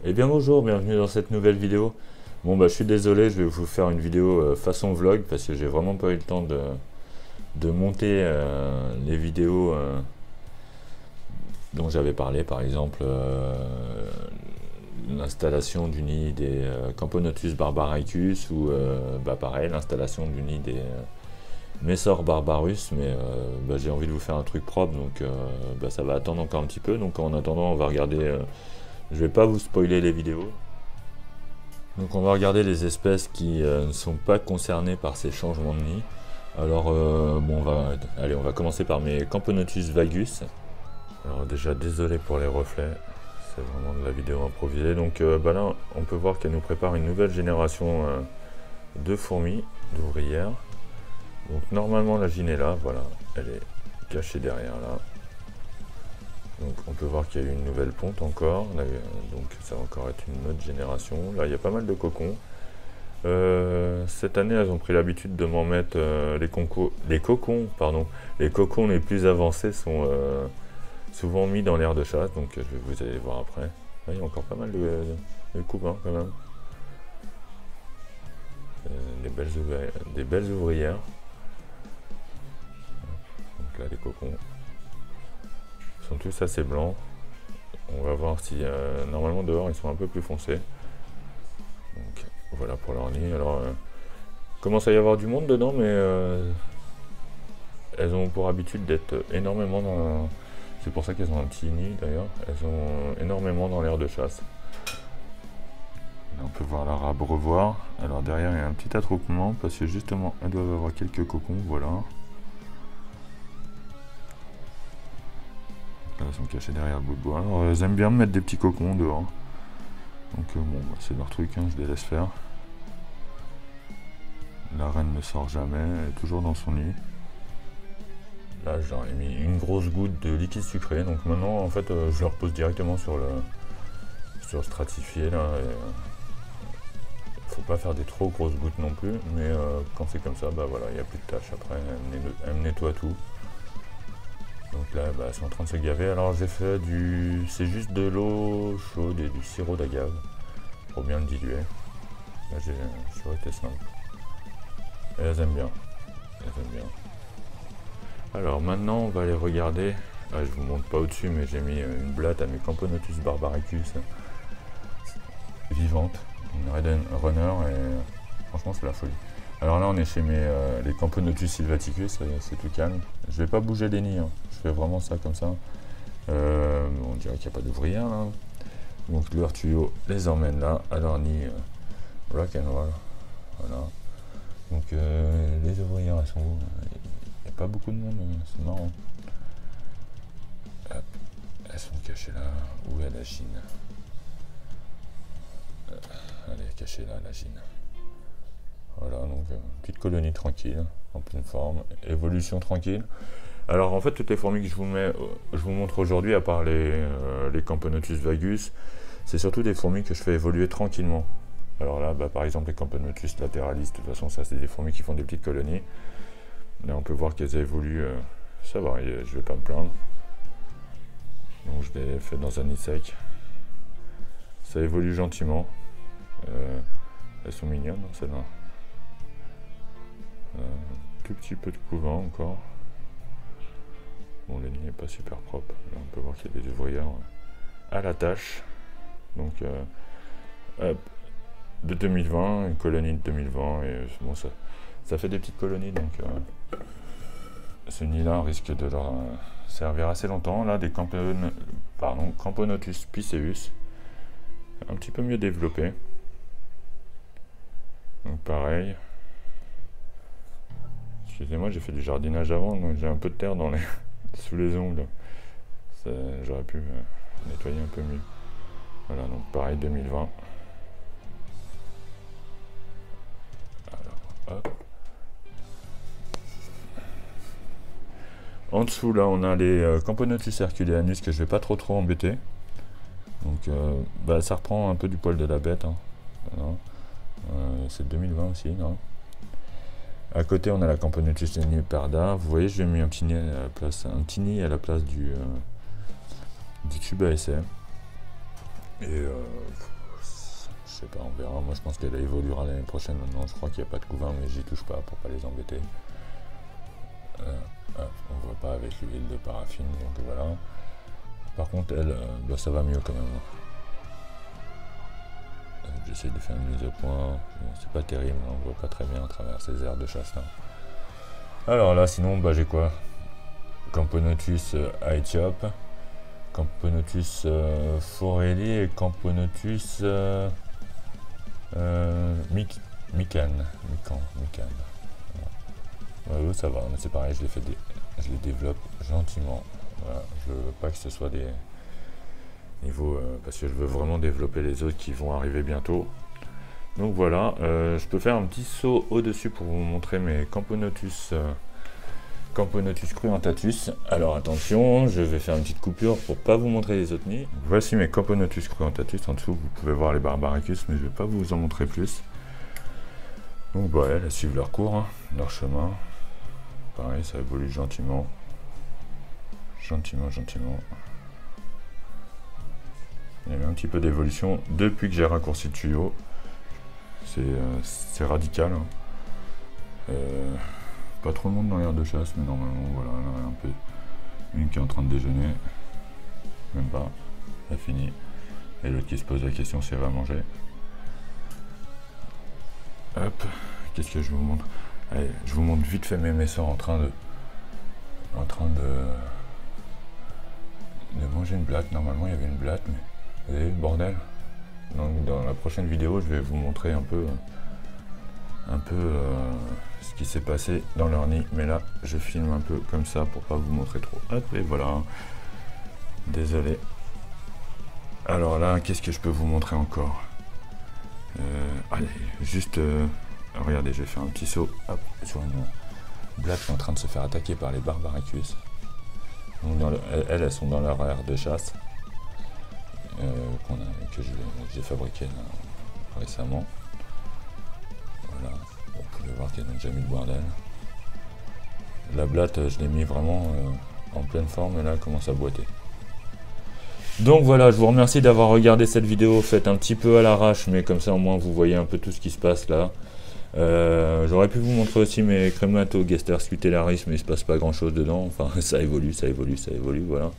Eh bien bonjour, bienvenue dans cette nouvelle vidéo. Bon bah je suis désolé, je vais vous faire une vidéo façon vlog parce que j'ai vraiment pas eu le temps de monter les vidéos dont j'avais parlé, par exemple l'installation du nid des Camponotus barbaricus ou bah pareil l'installation du nid des Messor barbarus, mais bah, j'ai envie de vous faire un truc propre, donc bah, ça va attendre encore un petit peu. Donc en attendant on va regarder, je vais pas vous spoiler les vidéos. Donc on va regarder les espèces qui ne sont pas concernées par ces changements de nid. Alors bon, on va commencer par mes Camponotus vagus. Alors déjà désolé pour les reflets, c'est vraiment de la vidéo improvisée. Donc bah là on peut voir qu'elle nous prépare une nouvelle génération de fourmis, d'ouvrières. Donc normalement la gine est là, voilà, elle est cachée derrière là. Donc on peut voir qu'il y a eu une nouvelle ponte encore, là, donc ça va encore être une autre génération. Là il y a pas mal de cocons. Cette année elles ont pris l'habitude de m'en mettre les cocons les plus avancés sont souvent mis dans l'aire de chasse, donc je vais vous allez voir après. Là, il y a encore pas mal de couvains quand même. Des belles ouvrières. Donc là les cocons sont tous assez blancs. On va voir si normalement dehors ils sont un peu plus foncés. Donc voilà pour leur nid. Alors commence à y avoir du monde dedans, mais elles ont pour habitude d'être énormément dans. C'est pour ça qu'elles ont un petit nid d'ailleurs. Elles ont énormément dans l'aire de chasse. Là, on peut voir l'arabe revoir. Alors derrière il y a un petit attroupement parce que justement elles doivent avoir quelques cocons. Voilà. Là, elles sont cachées derrière le bout de bois. Alors, elles aiment bien mettre des petits cocons dehors. Donc bon, bah, c'est leur truc, hein, je les laisse faire. La reine ne sort jamais, elle est toujours dans son nid. Là, j'en ai mis une grosse goutte de liquide sucré. Donc maintenant, en fait, je le repose directement sur le stratifié. Là. Faut pas faire des trop grosses gouttes non plus. Mais quand c'est comme ça, bah voilà, il n'y a plus de tâches après. Elle me nettoie tout. Donc là, bah, elles sont en train de se gaver. Alors j'ai fait c'est juste de l'eau chaude et du sirop d'agave pour bien le diluer. Là, j'ai été simple. Et elles aiment bien. Elles aiment bien. Alors maintenant, on va aller regarder. Ah, je vous montre pas au-dessus, mais j'ai mis une blatte à mes Camponotus barbaricus vivante, une Red Runner, et franchement, c'est la folie. Alors là, on est chez les Camponotus sylvaticus, c'est tout calme. Je vais pas bouger les nids, hein. Je fais vraiment ça comme ça. On dirait qu'il n'y a pas d'ouvrière là. Donc leurs tuyaux les emmènent là, à leur nid rock and roll. Voilà. Donc les ouvrières, elles sont où? Il n'y a pas beaucoup de monde, c'est marrant. Hop. Elles sont cachées là. Où est la gine? Elle est cachée là, la gine. Voilà, donc petite colonie tranquille, en pleine forme, évolution tranquille. Alors en fait, toutes les fourmis que je vous montre aujourd'hui, à part les Camponotus vagus, c'est surtout des fourmis que je fais évoluer tranquillement. Alors là, bah, par exemple, les Camponotus lateralis, de toute façon, ça c'est des fourmis qui font des petites colonies. Là, on peut voir qu'elles évoluent, ça va, je vais pas me plaindre. Donc je les fais dans un nid sec. Ça évolue gentiment. Elles sont mignonnes, hein, celles-là. Tout petit peu de couvain encore. Bon, le nid n'est pas super propre. Là, on peut voir qu'il y a des ouvrières à la tâche. Donc, hop, de 2020, une colonie de 2020. Et bon, ça fait des petites colonies. Donc, ce nid-là risque de leur servir assez longtemps. Là, des Camponotus piceus. Un petit peu mieux développé. Donc, pareil. Excusez-moi, j'ai fait du jardinage avant, donc j'ai un peu de terre sous les ongles. J'aurais pu nettoyer un peu mieux. Voilà, donc pareil 2020. Alors, hop. En dessous, là, on a les Camponotus herculeanus que je vais pas trop embêter. Donc, bah, ça reprend un peu du poil de la bête. Hein. Voilà. C'est 2020 aussi, non? À côté, on a la Camponotus leoparda. Vous voyez, j'ai mis un petit nid à la place du tube à essai. Et sais pas, on verra. Moi je pense qu'elle évoluera l'année prochaine. Maintenant je crois qu'il n'y a pas de couvain, mais j'y touche pas pour pas les embêter. On voit pas avec l'huile de paraffine, donc voilà. Par contre elle, bah, ça va mieux quand même. J'essaie de faire une mise au point, c'est pas terrible, on voit pas très bien à travers ces aires de chasse là. Alors là sinon bah j'ai quoi? Camponotus aetiope, Camponotus forelli et Camponotus mican. Ouais, eux ça va, mais c'est pareil, je les développe gentiment. Voilà, je veux pas que ce soit des niveaux, parce que je veux vraiment développer les autres qui vont arriver bientôt. Donc voilà, je peux faire un petit saut au-dessus pour vous montrer mes Camponotus cruentatus. Alors attention, je vais faire une petite coupure pour pas vous montrer les autres nids. Voici mes Camponotus cruentatus. En dessous, vous pouvez voir les Barbaricus, mais je vais pas vous en montrer plus. Donc bah, elles suivent leur cours, hein, leur chemin. Pareil, ça évolue gentiment. Gentiment. Il y a eu un petit peu d'évolution depuis que j'ai raccourci le tuyau. C'est radical. Hein. Pas trop de monde dans l'aire de chasse, mais normalement, voilà, là, un peu. Une qui est en train de déjeuner. Même pas. Elle a fini. Et l'autre qui se pose la question si elle va manger. Hop. Qu'est-ce que je vous montre? Allez, je vous montre vite fait mes messors en train de manger une blatte. Normalement, il y avait une blatte, mais vous avez vu le bordel? Donc, dans la prochaine vidéo, je vais vous montrer un peu ce qui s'est passé dans leur nid. Mais là, je filme un peu comme ça pour pas vous montrer trop. Hop, et voilà. Désolé. Alors là, qu'est-ce que je peux vous montrer encore? Allez, juste... regardez, je vais faire un petit saut hop, sur une blatte qui est en train de se faire attaquer par les Barbaricus. Donc elles sont dans leur aire de chasse que j'ai fabriqué récemment. Voilà, vous pouvez voir qu'elles ont déjà mis le bordel. La blatte, je l'ai mis vraiment en pleine forme et là elle commence à boiter. Donc voilà, je vous remercie d'avoir regardé cette vidéo faite un petit peu à l'arrache, mais comme ça au moins vous voyez un peu tout ce qui se passe là. J'aurais pu vous montrer aussi mes Crematogaster scutellaris, mais il se passe pas grand chose dedans. Enfin, ça évolue, voilà.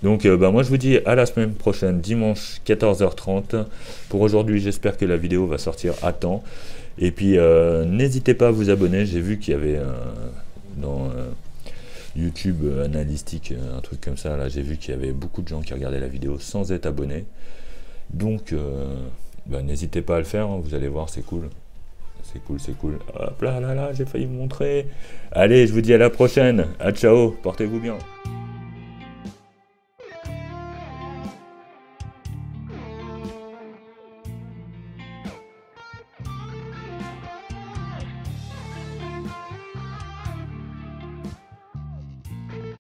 Donc, bah, moi je vous dis à la semaine prochaine, dimanche 14h30. Pour aujourd'hui, j'espère que la vidéo va sortir à temps. Et puis, n'hésitez pas à vous abonner. J'ai vu qu'il y avait dans YouTube Analytique, un truc comme ça. Là, j'ai vu qu'il y avait beaucoup de gens qui regardaient la vidéo sans être abonnés. Donc, bah, n'hésitez pas à le faire. Hein, vous allez voir, c'est cool. C'est cool. Hop là, j'ai failli vous montrer. Allez, je vous dis à la prochaine. À ciao, portez-vous bien.